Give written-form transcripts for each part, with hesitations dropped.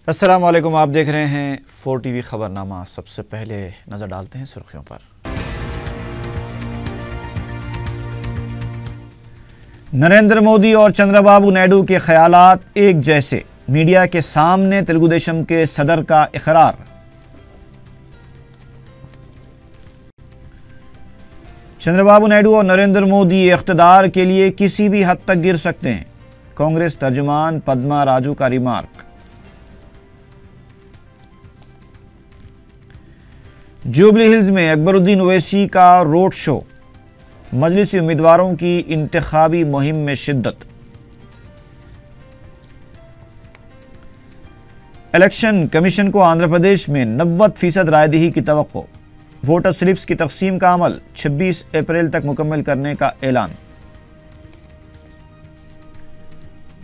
अस्सलाम वालेकुम, आप देख रहे हैं 4 TV खबरनामा। सबसे पहले नज़र डालते हैं सुर्खियों पर। नरेंद्र मोदी और चंद्रबाबू नायडू के ख्यालात एक जैसे, मीडिया के सामने तेलुगु देशम के सदर का इकरार। चंद्रबाबू नायडू और नरेंद्र मोदी इख्तिदार के लिए किसी भी हद तक गिर सकते हैं, कांग्रेस तर्जुमान पद्मा राजू का रिमार्क। जुबली हिल्स में अकबरुद्दीन ओवैसी का रोड शो, मजलिसी उम्मीदवारों की इंतखाबी मुहिम में शिद्दत। इलेक्शन कमीशन को आंध्र प्रदेश में 90% रायदही की तवक्को। वोटर स्लिप्स की तकसीम का अमल 26 अप्रैल तक मुकम्मल करने का ऐलान।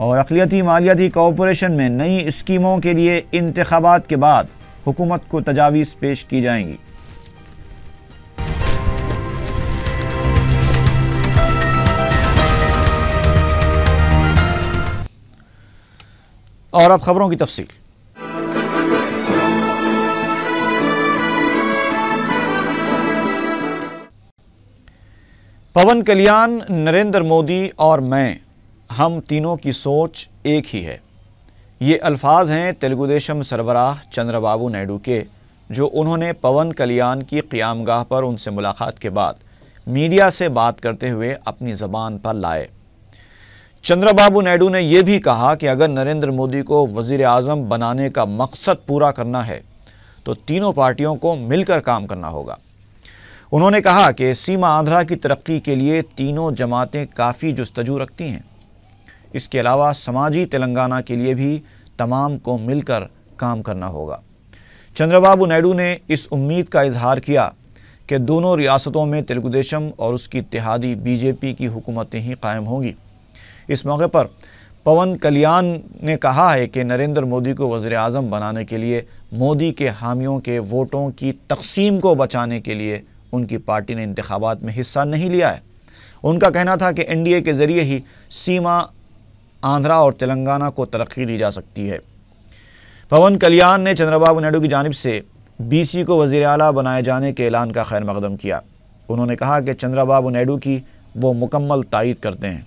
और अक़लियती मालियाती कॉरपोरेशन में नई स्कीमों के लिए इंतखाबात के बाद हुकूमत को तजावीज़ पेश की जाएंगी। और अब खबरों की तफसील। पवन कल्याण, नरेंद्र मोदी और मैं, हम तीनों की सोच एक ही है। ये अल्फाज हैं तेलुगु देशम सरबराह चंद्रबाबू नायडू के, जो उन्होंने पवन कल्याण की क़ियामगाह पर उनसे मुलाकात के बाद मीडिया से बात करते हुए अपनी ज़बान पर लाए। चंद्रबाबू नायडू ने यह भी कहा कि अगर नरेंद्र मोदी को वज़ीर आज़म बनाने का मकसद पूरा करना है तो तीनों पार्टियों को मिलकर काम करना होगा। उन्होंने कहा कि सीमा आंध्रा की तरक्की के लिए तीनों जमातें काफ़ी जुस्तजू रखती हैं। इसके अलावा समाजी तेलंगाना के लिए भी तमाम को मिलकर काम करना होगा। चंद्रबाबू नायडू ने इस उम्मीद का इजहार किया कि दोनों रियासतों में तेलुगु देशम और उसकी इत्तेहादी बीजेपी की हुकूमतें ही कायम होंगी। इस मौके पर पवन कल्याण ने कहा है कि नरेंद्र मोदी को वज़ीर आज़म बनाने के लिए मोदी के हामियों के वोटों की तकसीम को बचाने के लिए उनकी पार्टी ने इंतखाबात में हिस्सा नहीं लिया है। उनका कहना था कि एनडीए के ज़रिए ही सीमा आंध्रा और तेलंगाना को तरक्की दी जा सकती है। पवन कल्याण ने चंद्रबाबू नायडू की जानिब से बीसी को वज़ीर आला बनाए जाने के ऐलान का खैर मकदम किया। उन्होंने कहा कि चंद्रबाबू नायडू की वो मुकम्मल तायीद करते हैं।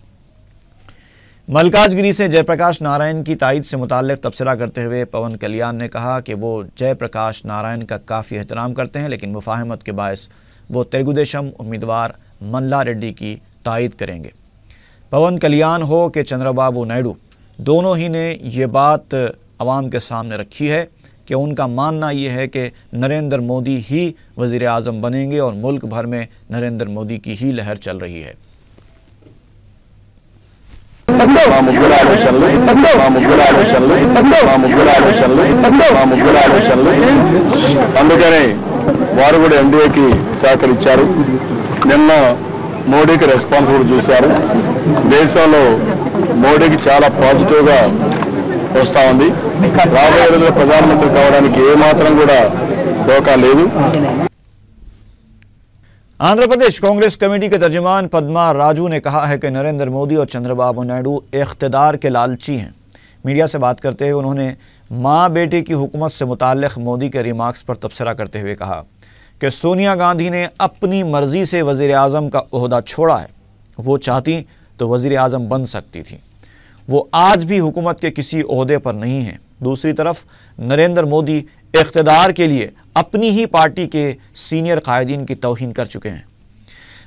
मल्काजगिरी से जयप्रकाश नारायण की तायीद से मुताल्लिक़ तबसरा करते हुए पवन कल्याण ने कहा कि वो जयप्रकाश नारायण का काफ़ी एहतराम करते हैं, लेकिन मुफाहमत के बायस वो तेलुगु देशम उम्मीदवार मल्ला रेड्डी की तायीद करेंगे। पवन कल्याण हो कि चंद्रबाबू नायडू, दोनों ही ने ये बात अवाम के सामने रखी है कि उनका मानना ये है कि नरेंद्र मोदी ही वज़ीर आज़म बनेंगे और मुल्क भर में नरेंद्र मोदी की ही लहर चल रही है। అందుకనే వారు కూడా ఎన్డీఏకి సహకరించారు। నిన్న మోడీకి రెస్పాన్స్ కూడా చూశారు। దేశంలో మోడీకి చాలా పాజిటివ్గా వస్తూ ఉంది। రాబోయే రోజుల్లో ప్రధానమంత్రి కావడానికి ఏమాత్రం కూడా ఢోకా లేదు। आंध्र प्रदेश कांग्रेस कमेटी के तर्जुमान पद्मा राजू ने कहा है कि नरेंद्र मोदी और चंद्रबाबू नायडू इख्तिदार के लालची हैं। मीडिया से बात करते हुए उन्होंने माँ बेटे की हुकूमत से मुताल्लिक़ मोदी के रिमार्क्स पर तबसरा करते हुए कहा कि सोनिया गांधी ने अपनी मर्ज़ी से वज़ीर आज़म का ओहदा छोड़ा है। वो चाहती तो वज़ीर आज़म बन सकती थी। वो आज भी हुकूमत के किसी ओहदे पर नहीं हैं। दूसरी तरफ नरेंद्र मोदी इख्तिदार के लिए अपनी ही पार्टी के सीनियर कायदीन की तौहीन कर चुके हैं।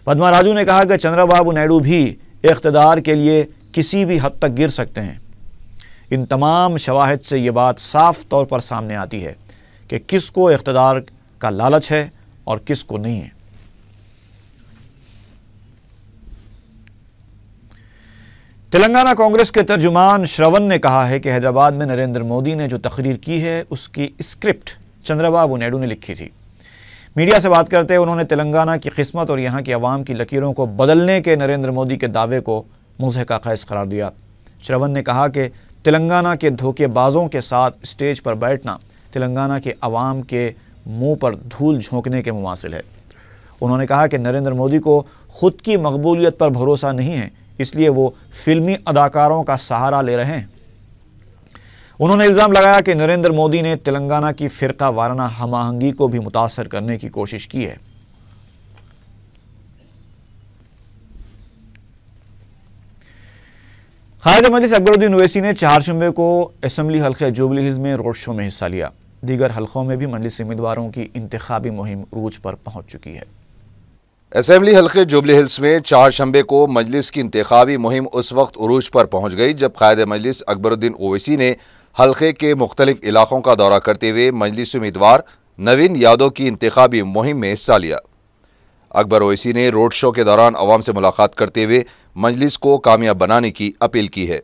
पद्मा राजू ने कहा कि चंद्रबाबू नायडू भी इख्तिदार के लिए किसी भी हद तक गिर सकते हैं। इन तमाम शवाहिद से ये बात साफ तौर पर सामने आती है कि किसको इख्तिदार का लालच है और किसको नहीं है। तेलंगाना कांग्रेस के तर्जुमान श्रवण ने कहा है कि हैदराबाद में नरेंद्र मोदी ने जो तकरीर की है उसकी स्क्रिप्ट चंद्रबाबू नायडू ने लिखी थी। मीडिया से बात करते हुए उन्होंने तेलंगाना की किस्मत और यहाँ की आवाम की लकीरों को बदलने के नरेंद्र मोदी के दावे को मुज़हिका खैस करार दिया। श्रवण ने कहा कि तेलंगाना के धोखेबाजों के साथ स्टेज पर बैठना तेलंगाना के आवाम के मुंह पर धूल झोंकने के मुमासिल है। उन्होंने कहा कि नरेंद्र मोदी को खुद की मकबूलियत पर भरोसा नहीं है, इसलिए वो फिल्मी अदाकारों का सहारा ले रहे हैं। उन्होंने इल्ज़ाम लगाया कि नरेंद्र मोदी ने तेलंगाना की फ़िरका वाराना हम-आहंगी को भी मुतासर करने की कोशिश की है। क़ायद मजलिस अकबरुद्दीन ओवैसी ने चारशंबे को असम्बली हल्के जुबली हिल्स में रोड शो में हिस्सा लिया। दीगर हल्कों में भी मजलिस उम्मीदवारों की इंतखाबी मुहिम रूज पर पहुंच चुकी है। असेंबली हल्के जुबली हिल्स में चारशंबे को मजलिस की इंतखाबी मुहिम उस वक्त उरूज पर पहुंच गई जब क़ायद मजलिस अकबरुद्दीन ओवैसी ने हल्के के मुख्तलिफ इलाकों का दौरा करते हुए मजलिस उम्मीदवार नवीन यादव की इंतखाबी मुहिम में हिस्सा लिया। अकबर ओवैसी ने रोड शो के दौरान अवाम से मुलाकात करते हुए मजलिस को कामयाब बनाने की अपील की है।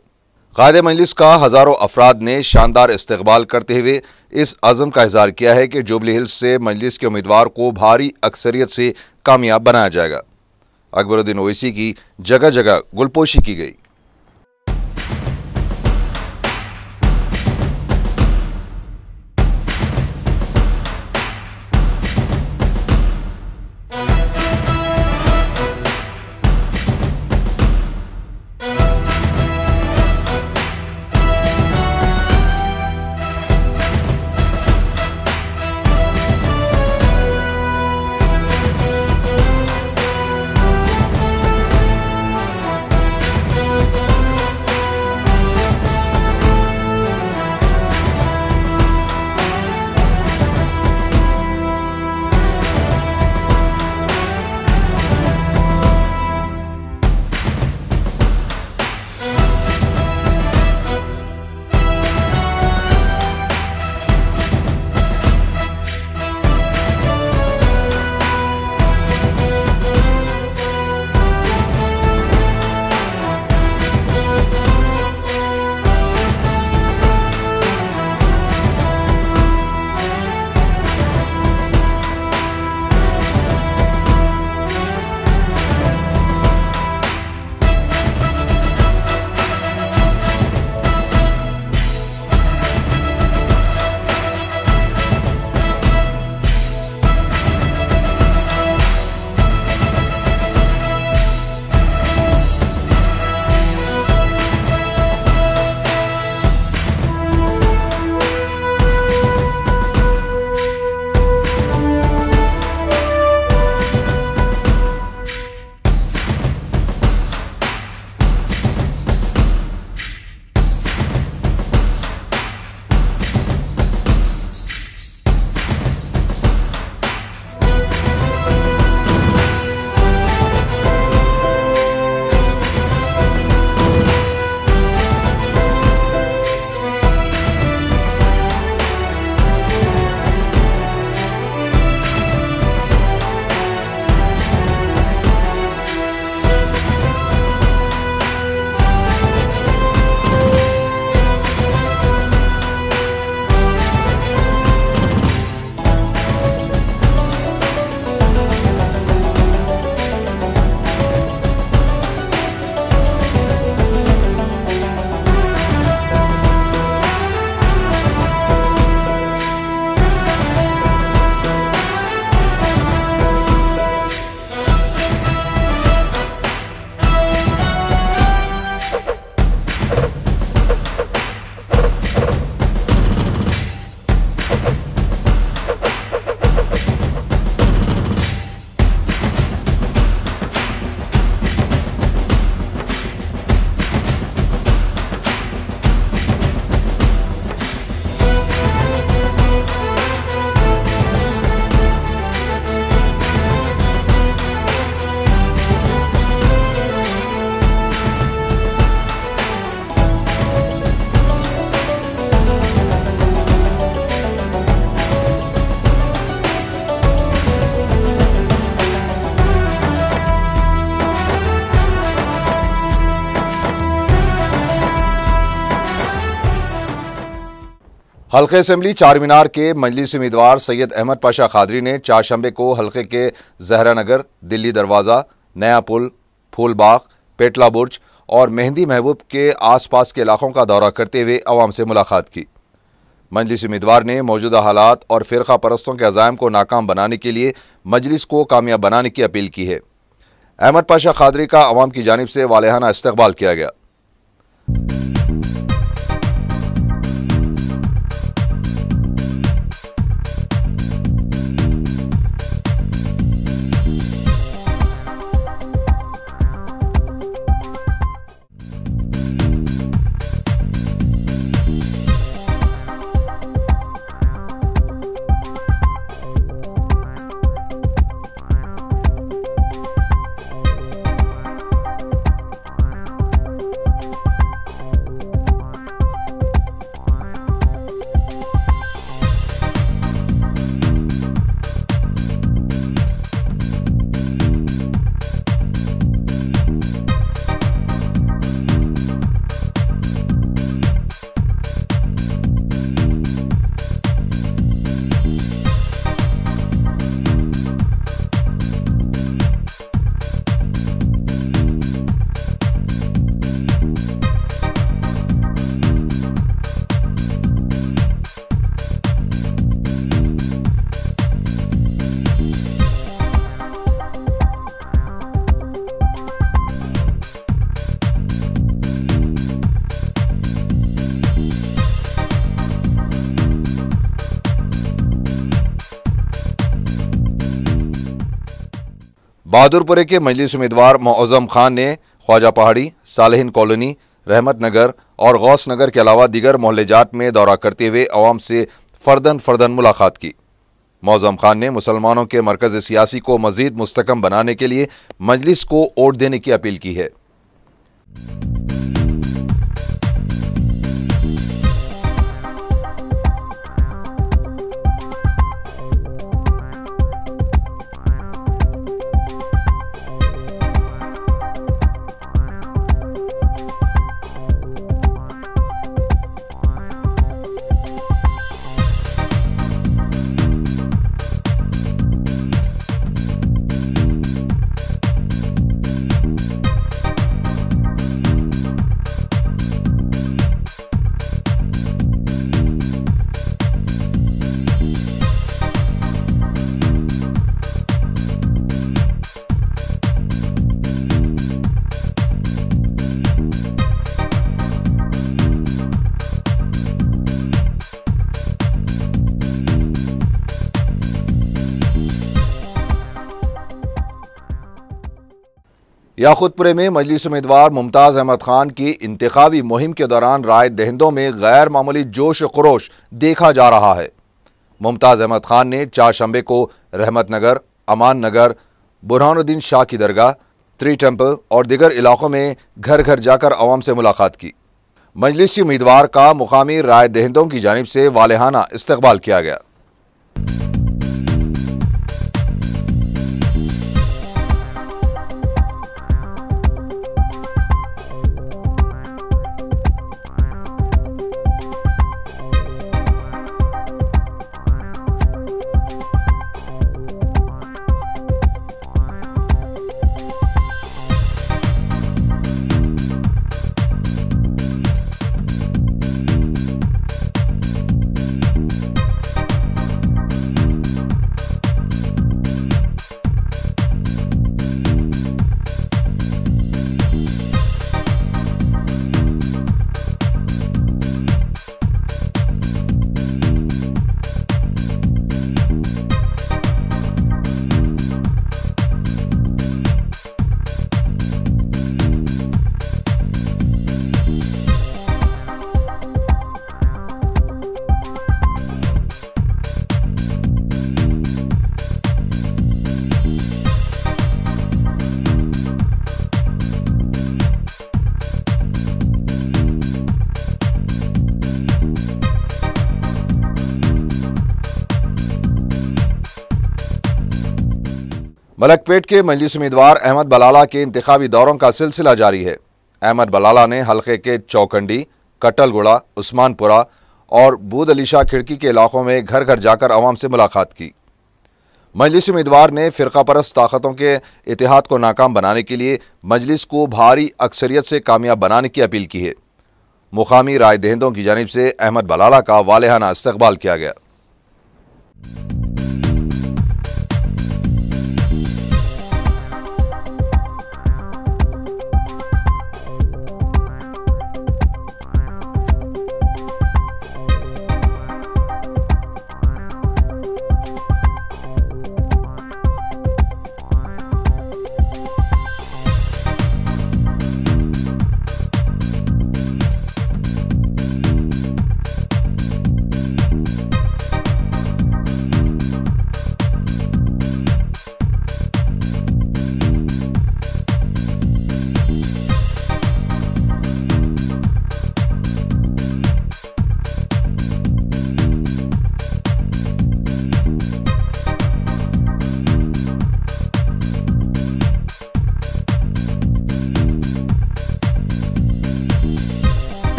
क़ायद मजलिस का हज़ारों अफराद ने शानदार इस्तकबाल करते हुए इस अज़म का इज़हार किया है कि जुबली हिल्स से मजलिस के उम्मीदवार को भारी अक्सरियत से कामयाब बनाया जाएगा। अकबरुद्दीन ओवैसी की जगह जगह गुलपोशी की गई। हल्के असेंबली चार मीनार के मजलिस उम्मीदवार सैयद अहमद पाशा खादरी ने चारशंबे को हल्के के जहरा नगर, दिल्ली दरवाज़ा, नया पुल, फूलबाग, पेटला बुर्ज और मेहंदी महबूब के आसपास के इलाकों का दौरा करते हुए अवाम से मुलाकात की। मजलिस उम्मीदवार ने मौजूदा हालात और फ़िरका परस्तों के अज़ाइम को नाकाम बनाने के लिए मजलिस को कामयाब बनाने की अपील की है। अहमद पाशा खादरी का अवाम की जानिब से वालेहाना इस्तकबाल किया गया। बहादुरपुरे के मजलिस उम्मीदवार मौज़म खान ने ख्वाजा पहाड़ी, सालेहिन कॉलोनी, रहमत नगर और गौस नगर के अलावा दीगर मोहल्लेजात में दौरा करते हुए अवाम से फर्दन मुलाकात की। मौज़म खान ने मुसलमानों के मरकज़ सियासी को मज़ीद मुस्तकम बनाने के लिए मजलिस को वोट देने की अपील की है। याकूतपुरे में मजलिस उम्मीदवार मुमताज़ अहमद खान की इंतखाबी मुहिम के दौरान राय दहिंदों में गैर मामूली जोश खरोश देखा जा रहा है। मुमताज़ अहमद खान ने चारशंबे को रहमत नगर, अमान नगर, बुरहानुद्दीन शाह की दरगाह, ट्री टेम्पल और दीगर इलाकों में घर घर जाकर अवाम से मुलाकात की। मजलिसी उम्मीदवार का मुकामी राय दहिंदों की जानिब से वालेहाना इस्तकबाल किया गया। मलकपेट के मजलिस उम्मीदवार अहमद बलाला के इंतखाबी दौरों का सिलसिला जारी है। अहमद बलाला ने हल्के के चौकंडी, कटलगुड़ा, उस्मानपुरा और बूद अली शाह खिड़की के इलाकों में घर घर जाकर अवाम से मुलाकात की। मजलिस उम्मीदवार ने फ़िरका परस्त ताकतों के इतिहाद को नाकाम बनाने के लिए मजलिस को भारी अक्सरियत से कामयाब बनाने की अपील की है। मुकामी राय दहिंदों की जानिब से अहमद बलाला का वालेहाना इस्तकबाल किया गया।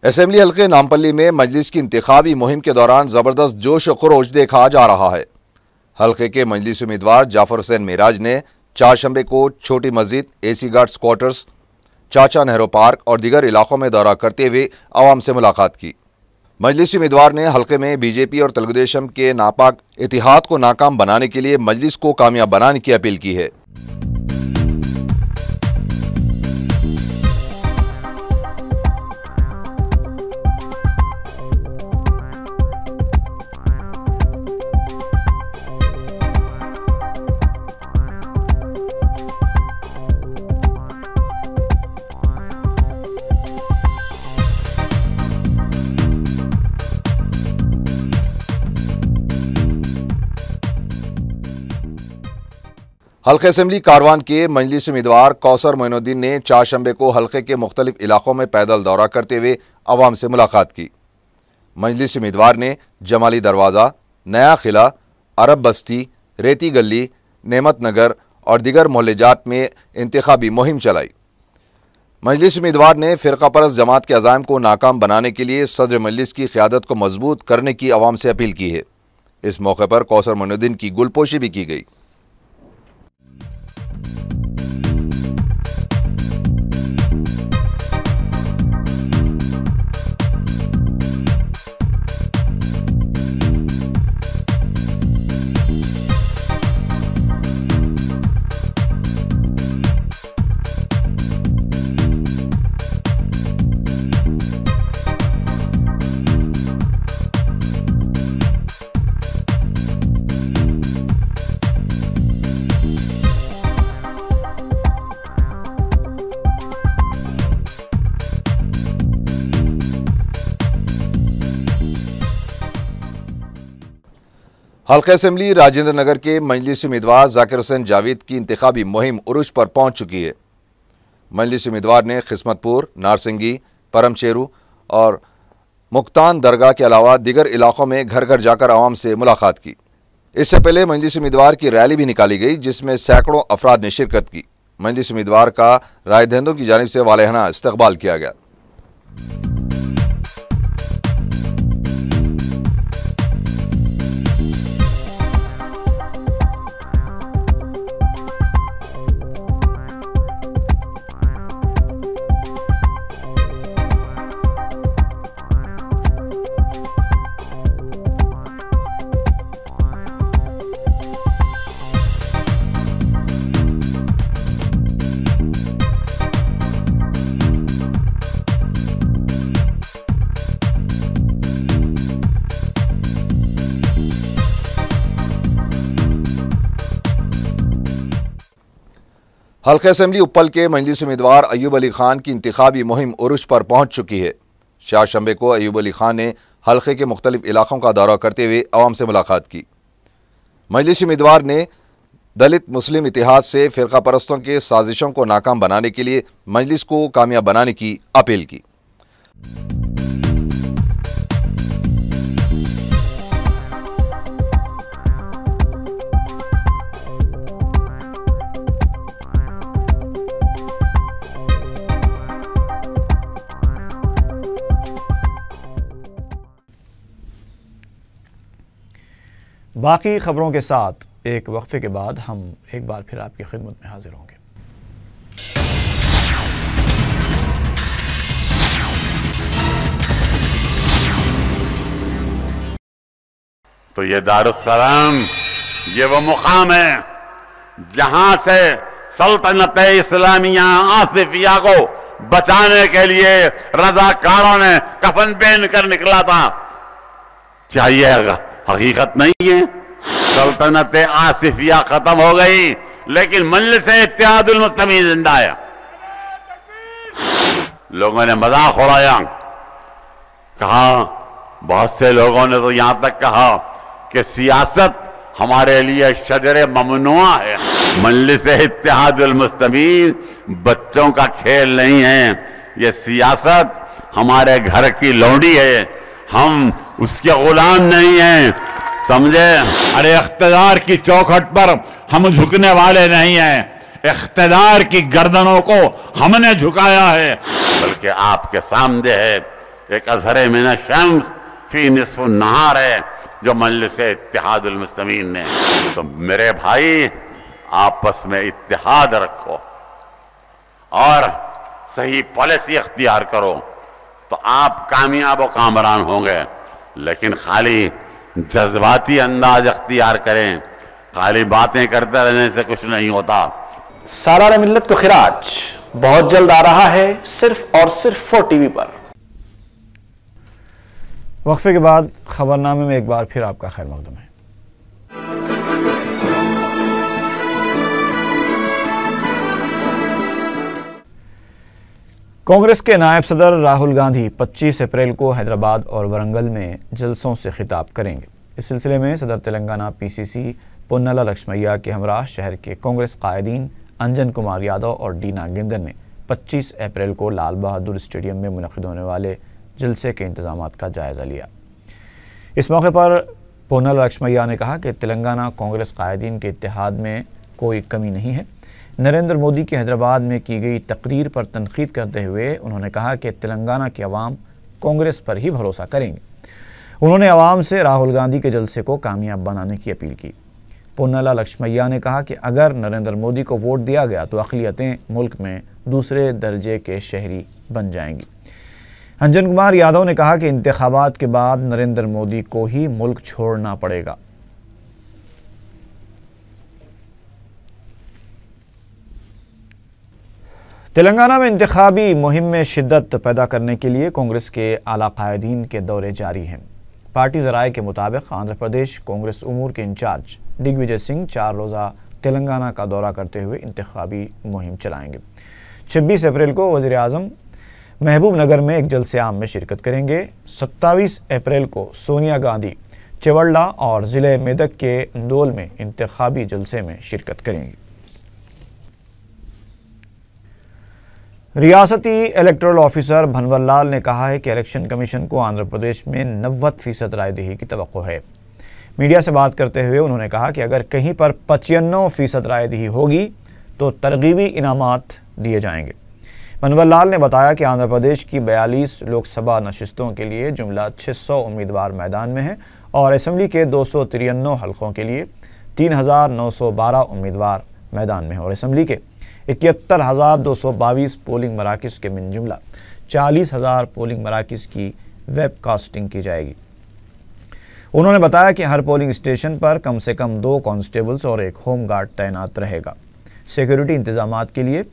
असेंबली हल्के नामपल्ली में मजलिस की इंतखाबी मुहिम के दौरान जबरदस्त जोश खरोश देखा जा रहा है। हल्के के मजलिस उम्मीदवार जाफर हुसैन मेराज ने चारशंबे को छोटी मस्जिद, एसी गार्ड्स क्वार्टर्स, चाचा नेहरू पार्क और दीगर इलाकों में दौरा करते हुए अवाम से मुलाकात की। मजलिसी उम्मीदवार ने हल्के में बीजेपी और तेलुगुदेशम के नापाक इतिहाद को नाकाम बनाने के लिए मजलिस को कामयाब बनाने की अपील की है। हल्के असेंबली कारवान के मजलिस उम्मीदवार कौसर मोइनुद्दीन ने चारशंबे को हल्के के मुख्तलिफ इलाकों में पैदल दौरा करते हुए अवाम से मुलाकात की। मजलिस उम्मीदवार ने जमाली दरवाज़ा, नया किला, अरब बस्ती, रेती गली, नेमत नगर और दीगर मोहल्लेजात में इंतखाबी मुहिम चलाई। मजलिस उम्मीदवार ने फ़िरका परस्त जमात के अज़ाइम को नाकाम बनाने के लिए सदर मजलिस की क़यादत को मजबूत करने की अवाम से अपील की है। इस मौके पर कौसर मोइनुद्दीन की गुलपोशी भी की गई। हल्के असेंबली राजेंद्र नगर के मजलिस उम्मीदवार जाकिर हुसैन जावेद की इंतखाबी मुहिम उरूज पर पहुंच चुकी है। मजलिस उम्मीदवार ने खिस्मतपुर, नारसिंगी, परमचेरू और मुक्तान दरगाह के अलावा दीगर इलाकों में घर घर जाकर आवाम से मुलाकात की। इससे पहले मजलिस उम्मीदवार की रैली भी निकाली गई, जिसमें सैकड़ों अफराद ने शिरकत की। मजलिस उम्मीदवार का राय दहिंदों की जानिब से वालेहाना इस्तकबाल किया गया। हल्के असेंबली उप्पल के मजलिस उम्मीदवार अयूब अली खान की इंतखाबी मुहिम उरूज पर पहुंच चुकी है। चारशंबे को अयूब अली खान ने हल्के के मुख्तलिफ इलाकों का दौरा करते हुए अवाम से मुलाकात की। मजलिस उम्मीदवार ने दलित मुस्लिम इतिहाद से फ़िरका परस्तों के साजिशों को नाकाम बनाने के लिए मजलिस को कामयाब बनाने की अपील की। बाकी खबरों के साथ एक वक्फे के बाद हम एक बार फिर आपकी खिदमत में हाजिर होंगे। तो ये दारुस्सलाम ये वो मुकाम है जहां से सल्तनत इस्लामिया आसिफिया को बचाने के लिए रजाकारों ने कफन पहन कर निकला था। क्या ये हकीकत नहीं है? सल्तनत आसिफिया खत्म हो गई, लेकिन मजलिस इत्तेहादुल मुस्लिमीन जिंदा है। लोगों ने मजाक उड़ाया, कहा, बहुत से लोगों ने तो यहां तक कहा कि सियासत हमारे लिए शजरे ममनुआ है। मजलिस इत्तेहादुल मुस्लिमीन बच्चों का खेल नहीं है, ये सियासत हमारे घर की लौंडी है, हम उसके गुलाम नहीं हैं, समझे? अरे इख्तिदार की चौखट पर हम झुकने वाले नहीं हैं, इख्तिदार की गर्दनों को हमने झुकाया है। बल्कि आपके सामने है एक अज़हर मिन शम्स फी निस्फ नहार है जो मजलिस इत्तेहादुल मुस्लिमीन ने। तो मेरे भाई आपस में इत्तेहाद रखो और सही पॉलिसी अख्तियार करो तो आप कामयाब और कामरान होंगे। लेकिन खाली जज्बाती अंदाज अख्तियार करें, खाली बातें करते रहने से कुछ नहीं होता। सालाना मिल्लत को खिराज बहुत जल्द आ रहा है सिर्फ और सिर्फ 4 TV पर। वक्फे के बाद खबरनामे में एक बार फिर आपका खैर मकदम है। कांग्रेस के नायब सदर राहुल गांधी 25 अप्रैल को हैदराबाद और वरंगल में जलसों से खिताब करेंगे। इस सिलसिले में सदर तेलंगाना PCC पोन्नला लक्ष्मैया के हमरा शहर के कांग्रेस कायदीन अंजन कुमार यादव और डी नागेंद्र ने 25 अप्रैल को लाल बहादुर स्टेडियम में मुनक़िद होने वाले जलसे के इंतजामात का जायज़ा लिया। इस मौके पर पोन्नला लक्ष्मैया ने कहा कि तेलंगाना कांग्रेस कायदीन के इत्तेहाद में कोई कमी नहीं है। नरेंद्र मोदी की हैदराबाद में की गई तकरीर पर तनकीद करते हुए उन्होंने कहा कि तेलंगाना की आवाम कांग्रेस पर ही भरोसा करेंगे। उन्होंने आवाम से राहुल गांधी के जलसे को कामयाब बनाने की अपील की। पोन्नला लक्ष्मैया ने कहा कि अगर नरेंद्र मोदी को वोट दिया गया तो अक़लियतें मुल्क में दूसरे दर्जे के शहरी बन जाएंगी। अंजन कुमार यादव ने कहा कि इंतखाबात के बाद नरेंद्र मोदी को ही मुल्क छोड़ना पड़ेगा। तेलंगाना में इंतखाबी मुहिम में शिद्दत पैदा करने के लिए कांग्रेस के आला कायदीन के दौरे जारी हैं। पार्टी ज़राए के मुताबिक आंध्र प्रदेश कांग्रेस उमूर के इंचार्ज दिग्विजय सिंह 4 रोज़ा तेलंगाना का दौरा करते हुए इंतखाबी मुहिम चलाएंगे। 26 अप्रैल को वज़ीर आज़म महबूब नगर में एक जलसे आम में शिरकत करेंगे। 27 अप्रैल को सोनिया गांधी चेवल्ला और ज़िले मेदक के इंदौल में इंतखाबी जलसे में शिरकत करेंगी। रियासती इलेक्टोरल ऑफिसर भनवरलाल ने कहा है कि इलेक्शन कमीशन को आंध्र प्रदेश में 90% रायदही की तवक्को है। मीडिया से बात करते हुए उन्होंने कहा कि अगर कहीं पर 95% रायदही होगी तो तरगीबी इनामात दिए जाएंगे। भनवरलाल ने बताया कि आंध्र प्रदेश की 42 लोकसभा नशिस्तों के लिए जुमला 600 उम्मीदवार मैदान में हैं और असेंबली के 293 हलकों के लिए 3912 उम्मीदवार मैदान में हैं और असेंबली के 71,222 पोलिंग मराकज़ के मिन जुमला 40,000 पोलिंग मराकज़ की वेबकास्टिंग की जाएगी। उन्होंने बताया कि हर पोलिंग स्टेशन पर कम से कम 2 कांस्टेबल्स और 1 होम गार्ड तैनात रहेगा। सिक्योरिटी इंतजामात के लिए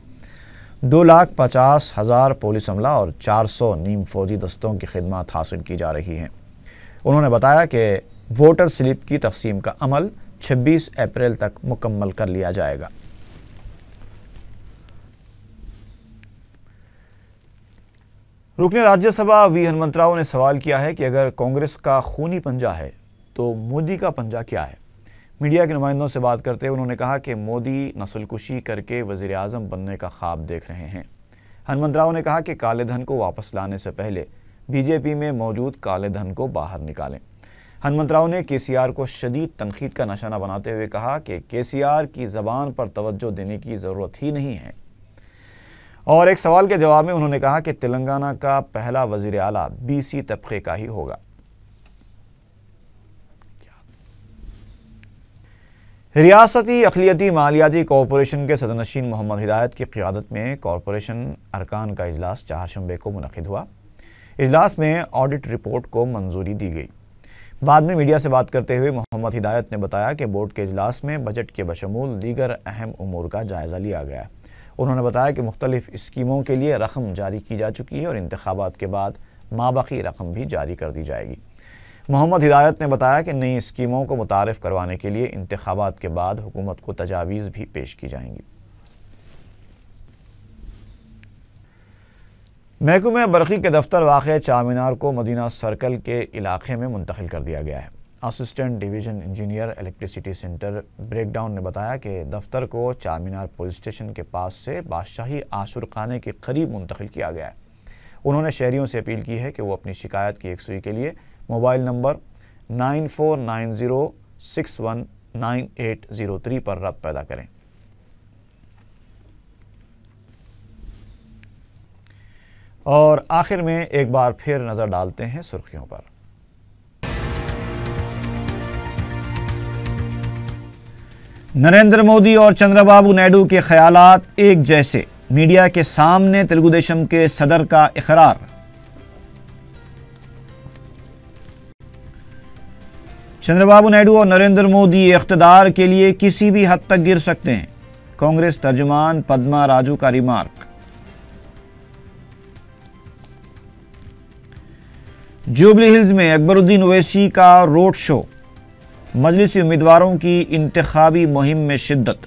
2,50,000 पुलिस अमला और 400 नीम फौजी दस्तों की खिदमत हासिल की जा रही हैं। उन्होंने बताया कि वोटर स्लिप की तकसीम का अमल 26 अप्रैल तक मुकम्मल कर लिया जाएगा। रुकने राज्यसभा वी हनुमंतराव ने सवाल किया है कि अगर कांग्रेस का खूनी पंजा है तो मोदी का पंजा क्या है। मीडिया के नुमाइंदों से बात करते हुए उन्होंने कहा कि मोदी नस्लकुशी करके वज़ीर आज़म बनने का ख्वाब देख रहे हैं। हनुमंतराव ने कहा कि काले धन को वापस लाने से पहले बीजेपी में मौजूद काले धन को बाहर निकालें। हनुमंतराव ने केसीआर को शदीद तनकीद का निशाना बनाते हुए कहा कि केसीआर की ज़बान पर तवज्जो देने की ज़रूरत ही नहीं है। और एक सवाल के जवाब में उन्होंने कहा कि तेलंगाना का पहला वज़ीर आला बीसी तबके का ही होगा। रियासती अक़लियती मालियाती कॉरपोरेशन के सदरनशीन मोहम्मद हिदायत की क़ियादत में कॉरपोरेशन अरकान का इजलास 4 शंबे को मुनक़िद हुआ। इजलास में ऑडिट रिपोर्ट को मंजूरी दी गई। बाद में मीडिया से बात करते हुए मोहम्मद हिदायत ने बताया कि बोर्ड के इजलास में बजट के बशमूल दीगर अहम उमूर का जायज़ा लिया गया। उन्होंने बताया कि मुख्तलिफ स्कीमों के लिए रकम जारी की जा चुकी है और इंतखाबात के बाद माबाकी रकम भी जारी कर दी जाएगी। मोहम्मद हिदायत ने बताया कि नई स्कीमों को मुतारिफ करवाने के लिए इंतखाबात के बाद हुकूमत को तजावीज़ भी पेश की जाएंगी। महकमे बरक़ी के दफ्तर वाक़ चारमीनार को मदीना सर्कल के इलाके में मुंतकिल कर दिया गया है। Assistant division engineer electricity centre breakdown ने बताया कि दफ्तर को चारमीनार पुलिस स्टेशन के पास से बादशाही आशुर खाने के करीब मुंतकिल किया गया है। उन्होंने शहरियों से अपील की है कि वो अपनी शिकायत की यकसुई के लिए मोबाइल नंबर 9490619803 पर रब्त पैदा करें। और आखिर में एक बार फिर नज़र डालते हैं सुर्खियों पर। नरेंद्र मोदी और चंद्रबाबू नायडू के ख्यालात एक जैसे, मीडिया के सामने तेलुगु देशम के सदर का इकरार। चंद्रबाबू नायडू और नरेंद्र मोदी इख्तिदार के लिए किसी भी हद तक गिर सकते हैं, कांग्रेस तर्जुमान पद्मा राजू का रिमार्क। जुबली हिल्स में अकबरुद्दीन ओवैसी का रोड शो, मजलिसी उम्मीदवारों की इंतखाबी मुहिम में शिद्दत।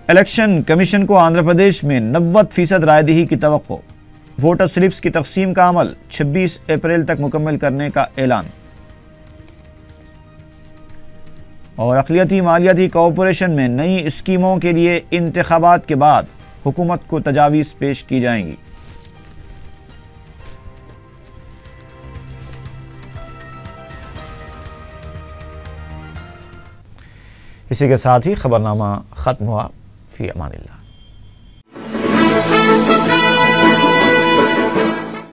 इलेक्शन कमीशन को आंध्र प्रदेश में 90% रायदही की तवक्को, वोटर स्लिप्स की तकसीम का अमल 26 अप्रैल तक मुकम्मल करने का ऐलान। और अक़लियती मालियाती कॉरपोरेशन में नई स्कीमों के लिए इंतखाबात के बाद हुकूमत को तजावीज़ पेश की जाएंगी। इसी के साथ ही खबरनामा ख़त्म हुआ। फ़ी अमानिल्लाह।